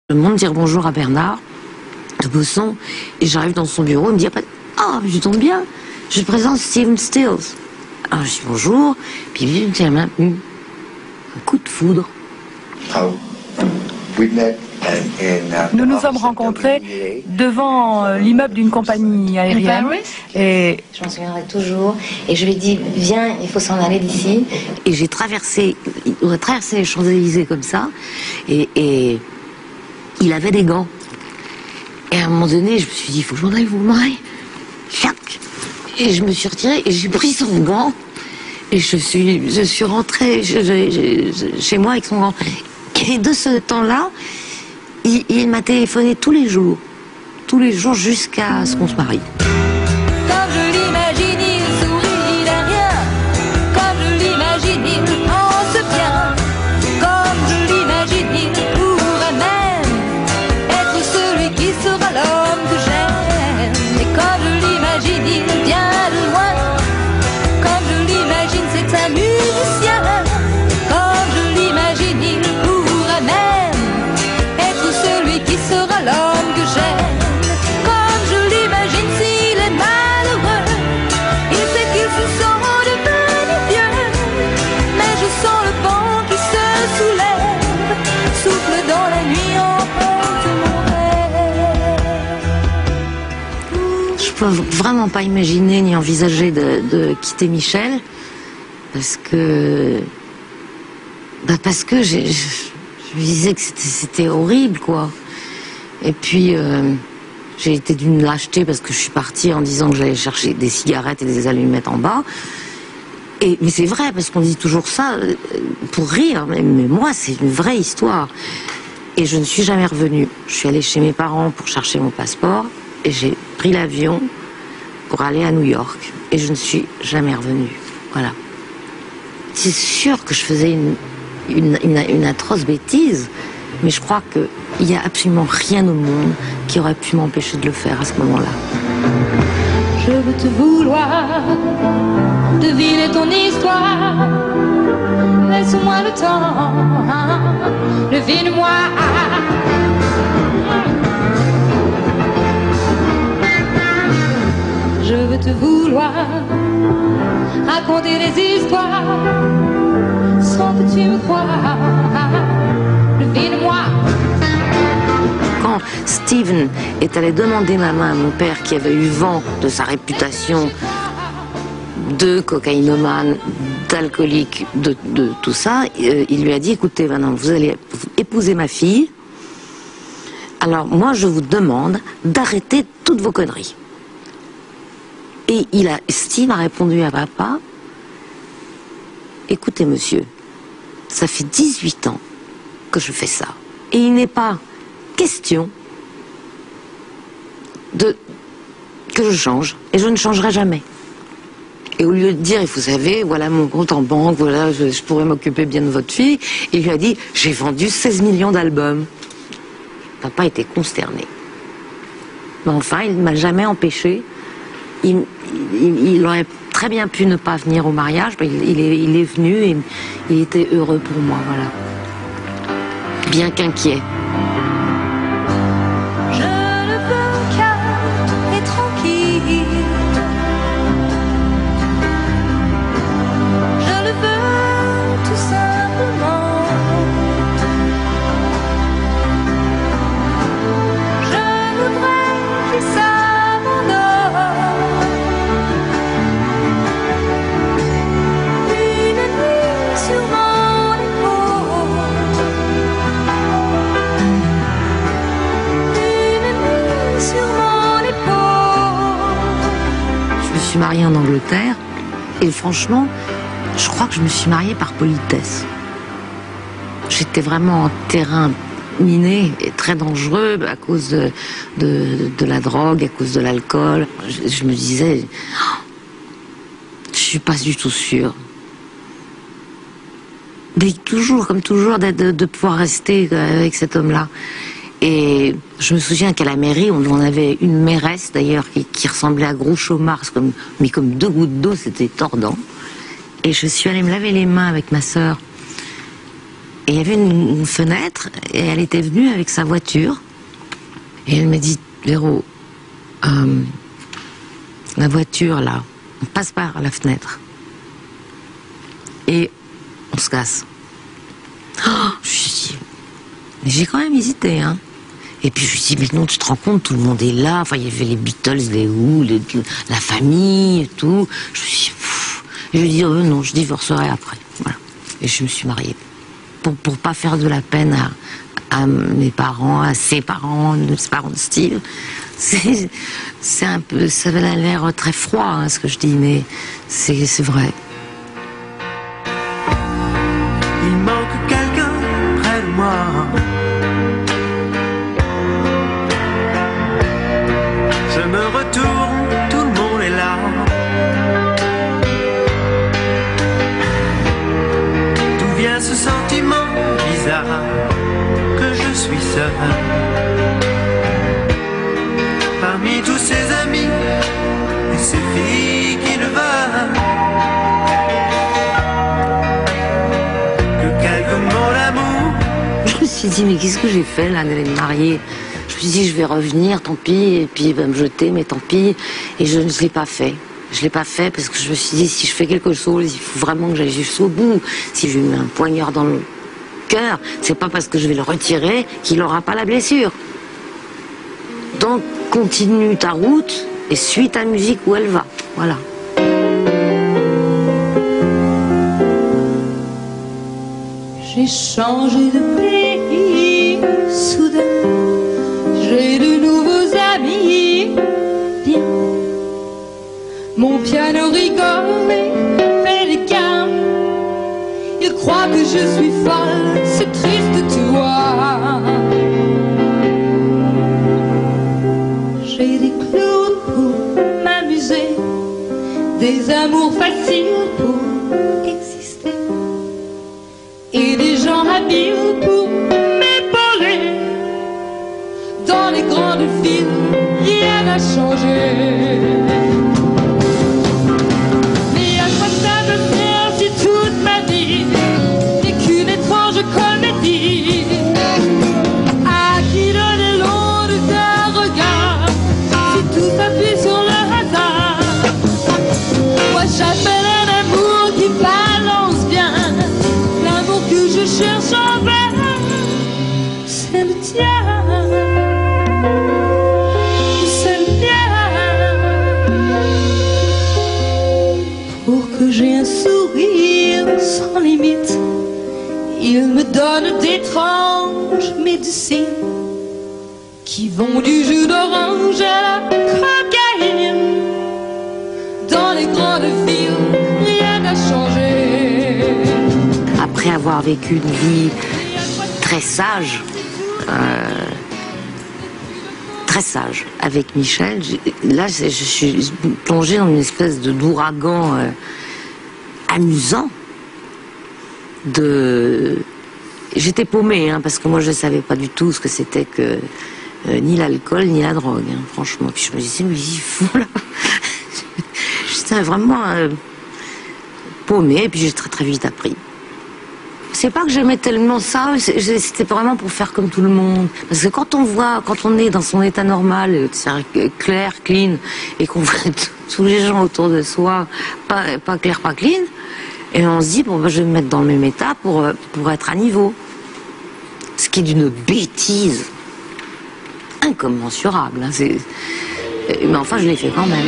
Je monte dire bonjour à Bernard de Bosson et j'arrive dans son bureau, il me dit ah, je tombe bien, je te présente Stephen Stills. Alors je dis bonjour, puis il me tient la main, un coup de foudre. Nous nous sommes rencontrés devant l'immeuble d'une compagnie aérienne et je m'en souviendrai toujours. Et je lui ai dit viens, il faut s'en aller d'ici. Et j'ai traversé, on a traversé les Champs-Élysées comme ça, et il avait des gants. Et à un moment donné, je me suis dit il faut que je m'en aille vous marier. Et je me suis retirée et j'ai pris son gant et je suis rentrée chez moi avec son gant. Et de ce temps-là, il m'a téléphoné tous les jours jusqu'à ce qu'on se marie. Comme je l'imagine, il sourit derrière. Comme je l'imagine, il pense bien. Comme je l'imagine, il pourrait même être celui qui sera l'homme que j'aime. Et comme je l'imagine, il vient de loin. Comme je l'imagine, c'est un musicien. Comme je l'imagine, il pourrait même être celui qui sera l'homme que j'aime. Comme je l'imagine, s'il est malheureux, il sait qu'il se sent devenu vieux. Mais je sens le vent qui se soulève, souffle dans la nuit, emporte mon rêve. Je peux vraiment pas imaginer ni envisager de quitter Michel parce que je me disais que c'était horrible, quoi. Et puis j'ai été d'une lâcheté parce que je suis partie en disant que j'allais chercher des cigarettes et des allumettes en bas. Mais c'est vrai, parce qu'on dit toujours ça pour rire, mais moi c'est une vraie histoire. Et je ne suis jamais revenue. Je suis allée chez mes parents pour chercher mon passeport et j'ai pris l'avion pour aller à New York. Et je ne suis jamais revenue. Voilà. C'est sûr que je faisais une atroce bêtise, mais je crois qu'il n'y a absolument rien au monde qui aurait pu m'empêcher de le faire à ce moment-là. Je veux te vouloir, deviner ton histoire. Laisse-moi le temps, devine-moi. Je veux te vouloir, raconter des histoires, sans que tu me crois. Devine-moi. Quand Stephen est allé demander ma main à mon père, qui avait eu vent de sa réputation de cocaïnomane, d'alcoolique, de tout ça, il lui a dit écoutez, maintenant vous allez épouser ma fille, alors moi je vous demande d'arrêter toutes vos conneries. Et Steve a répondu à papa écoutez monsieur, ça fait 18 ans que je fais ça, et il n'est pas question que je change, et je ne changerai jamais. Et au lieu de dire, vous savez, voilà mon compte en banque, voilà, je pourrais m'occuper bien de votre fille, il lui a dit, j'ai vendu 16 millions d'albums. Papa était consterné. Mais enfin, il ne m'a jamais empêché. Il aurait très bien pu ne pas venir au mariage, mais il est venu et il était heureux pour moi, voilà. Bien qu'inquiet. Je ne veux calme et tranquille. Je le veux tout simplement. Je voudrais qu'il s'abandonne. Une nuit sur mon épaule. Je me suis mariée en Angleterre et franchement, je crois que je me suis mariée par politesse. J'étais vraiment en terrain miné et très dangereux à cause de la drogue, à cause de l'alcool. Je me disais, oh, je suis pas du tout sûre. Mais toujours, comme toujours, de pouvoir rester avec cet homme-là. Et je me souviens qu'à la mairie, on avait une mairesse d'ailleurs qui ressemblait à Groucho Marx, mais comme deux gouttes d'eau, c'était tordant. Et je suis allée me laver les mains avec ma sœur. Et il y avait une fenêtre, et elle était venue avec sa voiture. Et elle m'a dit, Véro, la voiture là, on passe par la fenêtre. Et on se casse. Oh, je me suis dit, mais j'ai quand même hésité, hein. Et puis je me suis dit, mais non, tu te rends compte, tout le monde est là. Enfin, il y avait les Beatles, les Who, la famille et tout. Je me suis dit, et je lui ai dit, non, je divorcerai après. Voilà. Et je me suis mariée. Pour pas faire de la peine à mes parents, à ses parents de Steve. C'est un peu, ça a l'air très froid, hein, ce que je dis, mais c'est vrai. Il manque quelqu'un près de moi. Je me retourne, tout le monde est là. D'où vient ce sentiment bizarre que je suis seul parmi tous ces amis et ces filles qui ne veulent que quelques mots d'amour. Je me suis dit, mais qu'est-ce que j'ai fait là d'aller me marier? Je me suis dit, je vais revenir, tant pis, et puis il va me jeter, mais tant pis. Et je ne l'ai pas fait. Je l'ai pas fait parce que je me suis dit, si je fais quelque chose, il faut vraiment que j'aille jusqu'au bout. Si je lui mets un poignard dans le cœur, c'est pas parce que je vais le retirer qu'il n'aura pas la blessure. Donc, continue ta route et suis ta musique où elle va. Voilà. J'ai changé de pays, soudain, j'ai de nouveaux amis. Bien, mon piano rigole et fait des câlins. Il croit que je suis folle, c'est triste, tu vois. J'ai des clowns pour m'amuser, des amours faciles pour exister, et des gens habiles pour m'épauler. Dans les grandes villes, rien n'a changé. Mais à quoi ça me faire si toute ma vie n'est qu'une étrange comédie? À qui donner l'onde d'un regard si tout s'appuie sur le hasard? Moi j'appelle un amour qui balance bien, l'amour que je cherche en vain, c'est le tien, c'est le mien. Pour que j'ai un sourire sans limite, il me donne d'étranges médecines qui vont du jus d'orange à la cocaïne. Dans les grandes villes, rien n'a changé. Après avoir vécu une vie très sage, avec Michel, là je suis plongée dans une espèce d'ouragan amusant. J'étais paumée, hein, parce que moi je ne savais pas du tout ce que c'était que ni l'alcool ni la drogue, hein, franchement. Puis je me disais, mais il faut là. J'étais vraiment paumée, et puis j'ai très très vite appris. C'est pas que j'aimais tellement ça, c'était vraiment pour faire comme tout le monde. Parce que quand on est dans son état normal, clair, clean, et qu'on voit tous les gens autour de soi, pas clair, pas clean, et on se dit, bon, je vais me mettre dans le même état pour être à niveau. Ce qui est d'une bêtise incommensurable. Hein, mais enfin, je l'ai fait quand même.